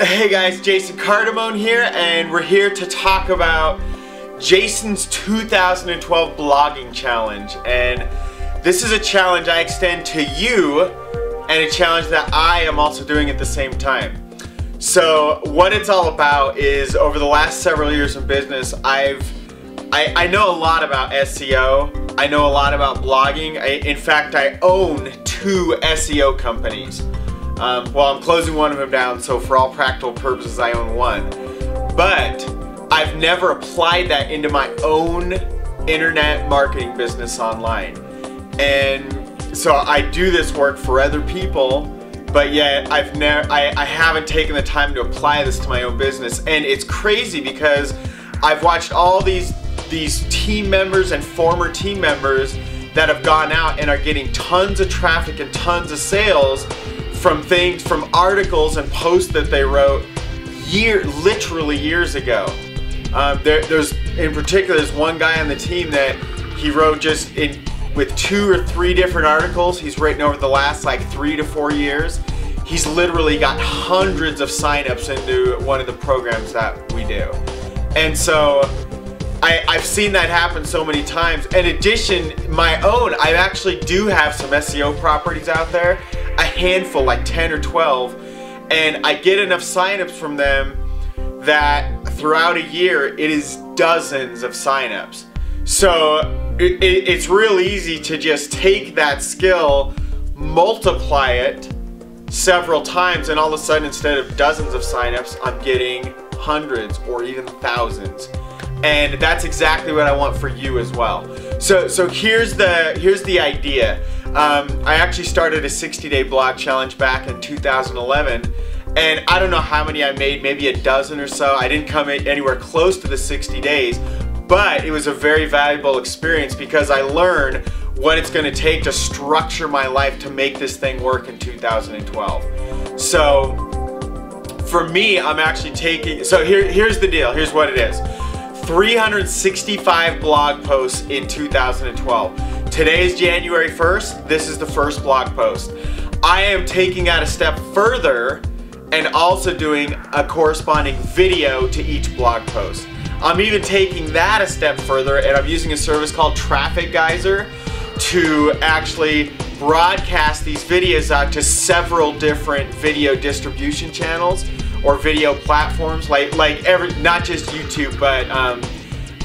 Hey guys, Jason Cardamone here, and we're here to talk about Jason's 2012 blogging challenge. And this is a challenge I extend to you, and a challenge that I am also doing at the same time. So what it's all about is, over the last several years in business, I know a lot about SEO. I know a lot about blogging. In fact, I own 2 SEO companies. Well, I'm closing one of them down, so for all practical purposes, I own one. But I've never applied that into my own internet marketing business online. And so I do this work for other people, but yet I haven't taken the time to apply this to my own business. And it's crazy because I've watched all these team members and former team members that have gone out and are getting tons of traffic and tons of sales from articles and posts that they wrote literally years ago. In particular, there's one guy on the team that he wrote with 2 or 3 different articles he's written over the last like 3 to 4 years. He's literally got hundreds of signups into one of the programs that we do. And so I've seen that happen so many times. In addition, my own, I actually do have some SEO properties out there, a handful, like 10 or 12, and I get enough signups from them that throughout a year it is dozens of signups. So it's real easy to just take that skill, multiply it several times, and all of a sudden, instead of dozens of signups, I'm getting hundreds or even thousands. And that's exactly what I want for you as well. So here's the idea. I actually started a 60-day blog challenge back in 2011, and I don't know how many I made, maybe a dozen or so. I didn't come anywhere close to the 60 days, but it was a very valuable experience because I learned what it's going to take to structure my life to make this thing work in 2012. So for me, I'm actually taking, so here's the deal, here's what it is. 365 blog posts in 2012. Today is January 1st. This is the first blog post. I am taking that a step further and also doing a corresponding video to each blog post. I'm even taking that a step further, and I'm using a service called Traffic Geyser to actually broadcast these videos out to several different video distribution channels or video platforms, not just YouTube, but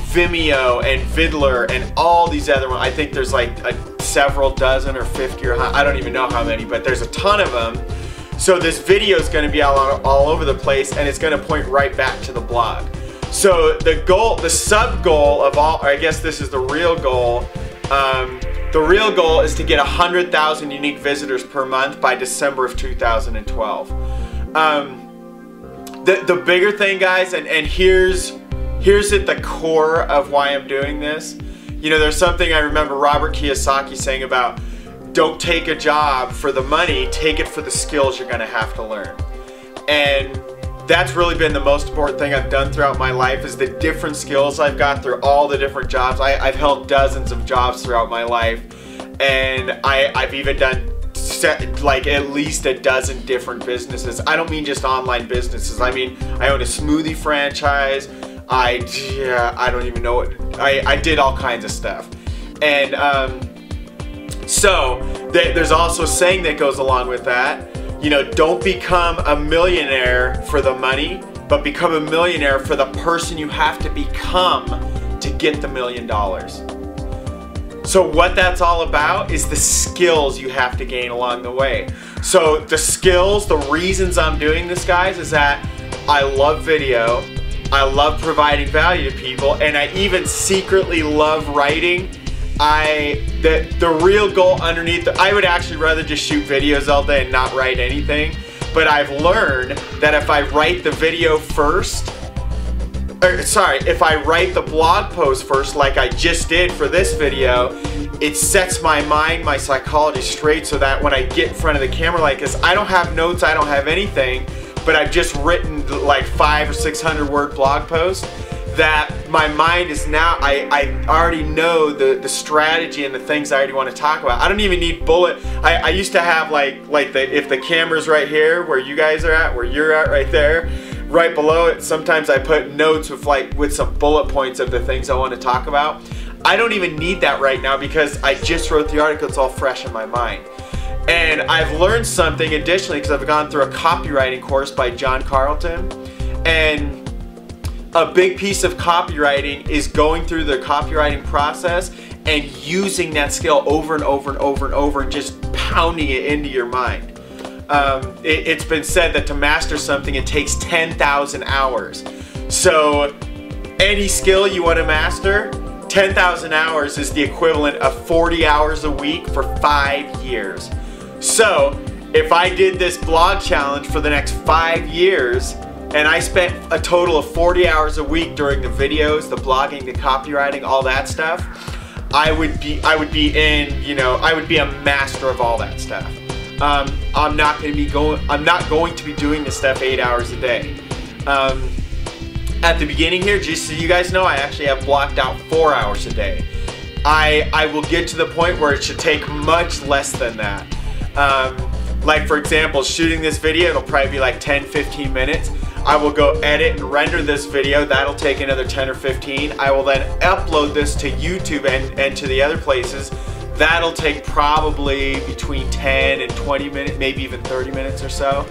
Vimeo and Vidler and all these other ones. I think there's like several dozen or 50 or I don't even know how many, but there's a ton of them. So this video is going to be all over the place, and it's going to point right back to the blog. So the goal, the sub goal of all, or I guess this is the real goal. The real goal is to get 100,000 unique visitors per month by December of 2012. The bigger thing, guys, and here's at the core of why I'm doing this. You know, there's something I remember Robert Kiyosaki saying about, don't take a job for the money, take it for the skills you're gonna have to learn. And that's really been the most important thing I've done throughout my life, is the different skills I've got through all the different jobs. I've held dozens of jobs throughout my life, and I've even done like at least a dozen different businesses. I don't mean just online businesses. I mean, I own a smoothie franchise. I don't even know what, I did all kinds of stuff. And so there's also a saying that goes along with that. You know, don't become a millionaire for the money, but become a millionaire for the person you have to become to get the $1 million. So what that's all about is the skills you have to gain along the way. So the skills, the reasons I'm doing this, guys, is that I love video, I love providing value to people, and I even secretly love writing. The real goal underneath, I would actually rather just shoot videos all day and not write anything, but I've learned that if I write the video first, if I write the blog post first, like I just did for this video, it sets my mind, my psychology straight, so that when I get in front of the camera like this, I don't have notes, I don't have anything, but I've just written like 500 or 600 word blog posts, that my mind is now, I already know the strategy and the things I already want to talk about. I don't even need bullet. I used to have if the camera's right here where you guys are at, where you're at right there, right below it, sometimes I put notes with some bullet points of the things I want to talk about. I don't even need that right now because I just wrote the article. It's all fresh in my mind. And I've learned something additionally because I've gone through a copywriting course by John Carlton. And a big piece of copywriting is going through the copywriting process and using that skill over and over and over and over and just pounding it into your mind. It's been said that to master something, it takes 10,000 hours. So any skill you want to master, 10,000 hours is the equivalent of 40 hours a week for 5 years. So if I did this blog challenge for the next 5 years and I spent a total of 40 hours a week during the videos, the blogging, the copywriting, all that stuff, I would be a master of all that stuff. I'm not going to be doing this stuff 8 hours a day. At the beginning here, just so you guys know, I actually have blocked out 4 hours a day. I will get to the point where it should take much less than that. Like for example, shooting this video, it'll probably be like 10-15 minutes. I will go edit and render this video. That'll take another 10 or 15. I will then upload this to YouTube and to the other places. That'll take probably between 10 and 20 minutes, maybe even 30 minutes or so.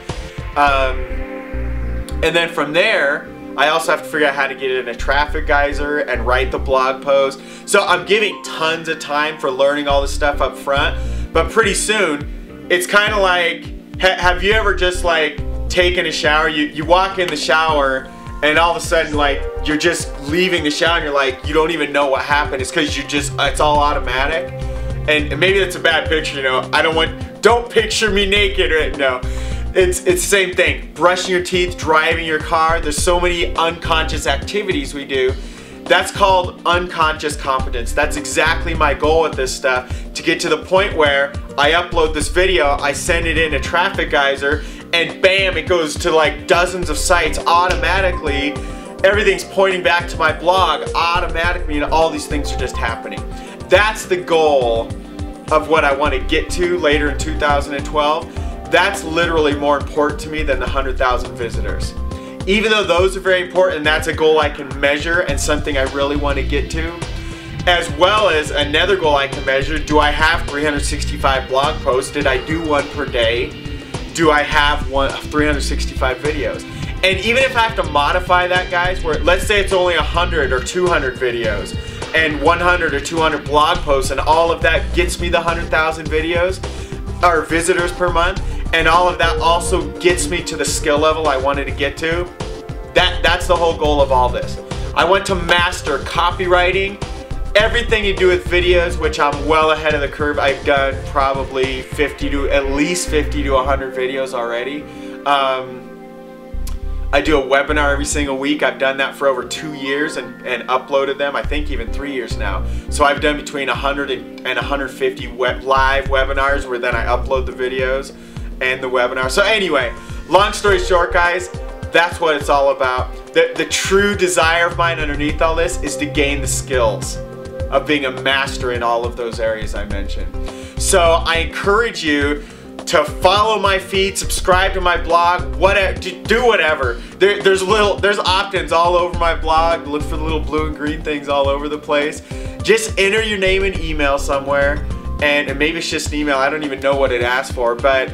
And then from there, I also have to figure out how to get it in a traffic geyser and write the blog post. So I'm giving tons of time for learning all this stuff up front, but pretty soon, it's kind of like, have you ever just like taken a shower? You walk in the shower and all of a sudden like you're just leaving the shower and you're like, you don't even know what happened. It's because it's all automatic. And maybe that's a bad picture, you know. Don't picture me naked right now. It's the same thing. Brushing your teeth, driving your car. There's so many unconscious activities we do. That's called unconscious competence. That's exactly my goal with this stuff, to get to the point where I upload this video, I send it in a traffic geyser, and bam, it goes to like dozens of sites automatically. Everything's pointing back to my blog automatically, and all these things are just happening. That's the goal of what I want to get to later in 2012. That's literally more important to me than the 100,000 visitors. Even though those are very important, and that's a goal I can measure and something I really want to get to, as well as another goal I can measure, do I have 365 blog posts? Did I do one per day? Do I have 365 videos? And even if I have to modify that, guys, where let's say it's only 100 or 200 videos and 100 or 200 blog posts, and all of that gets me the 100,000 videos or visitors per month, and all of that also gets me to the skill level I wanted to get to. That's the whole goal of all this. I want to master copywriting, everything to do with videos, which I'm well ahead of the curve. I've done probably at least 50 to 100 videos already. I do a webinar every single week. I've done that for over 2 years and uploaded them, I think even 3 years now. So I've done between 100 and 150 live webinars where then I upload the videos and the webinar. So anyway, long story short, guys, that's what it's all about. The true desire of mine underneath all this is to gain the skills of being a master in all of those areas I mentioned. So I encourage you to follow my feed, subscribe to my blog, whatever, do whatever. There's opt-ins all over my blog. Look for the little blue and green things all over the place. Just enter your name and email somewhere, and maybe it's just an email. I don't even know what it asks for, but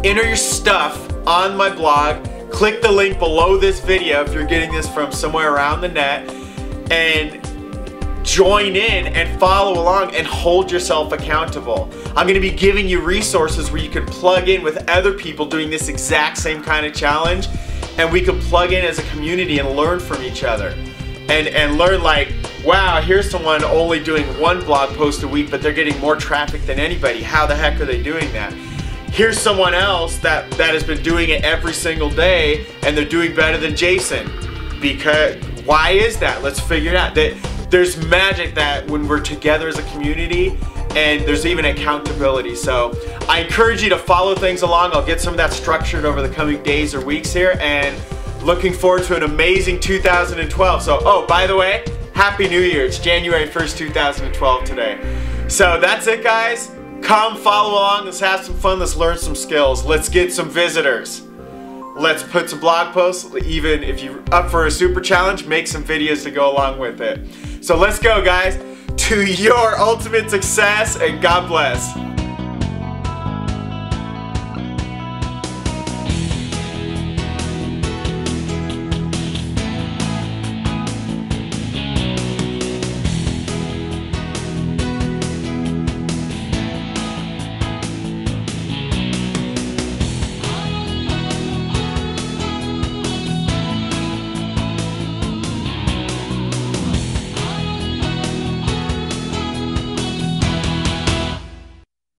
enter your stuff on my blog. Click the link below this video if you're getting this from somewhere around the net, and join in and follow along and hold yourself accountable. I'm going to be giving you resources where you can plug in with other people doing this exact same kind of challenge, and we can plug in as a community and learn from each other and learn like, wow, here's someone only doing one blog post a week, but they're getting more traffic than anybody. How the heck are they doing that? Here's someone else that has been doing it every single day and they're doing better than Jason. Because why is that? Let's figure it out. There's magic that when we're together as a community, and there's even accountability. So I encourage you to follow things along. I'll get some of that structured over the coming days or weeks here, and looking forward to an amazing 2012. So, oh, by the way, Happy New Year. It's January 1st, 2012 today. So that's it, guys. Come follow along. Let's have some fun. Let's learn some skills. Let's get some visitors. Let's put some blog posts. Even if you're up for a super challenge, make some videos to go along with it. So let's go, guys, to your ultimate success, and God bless.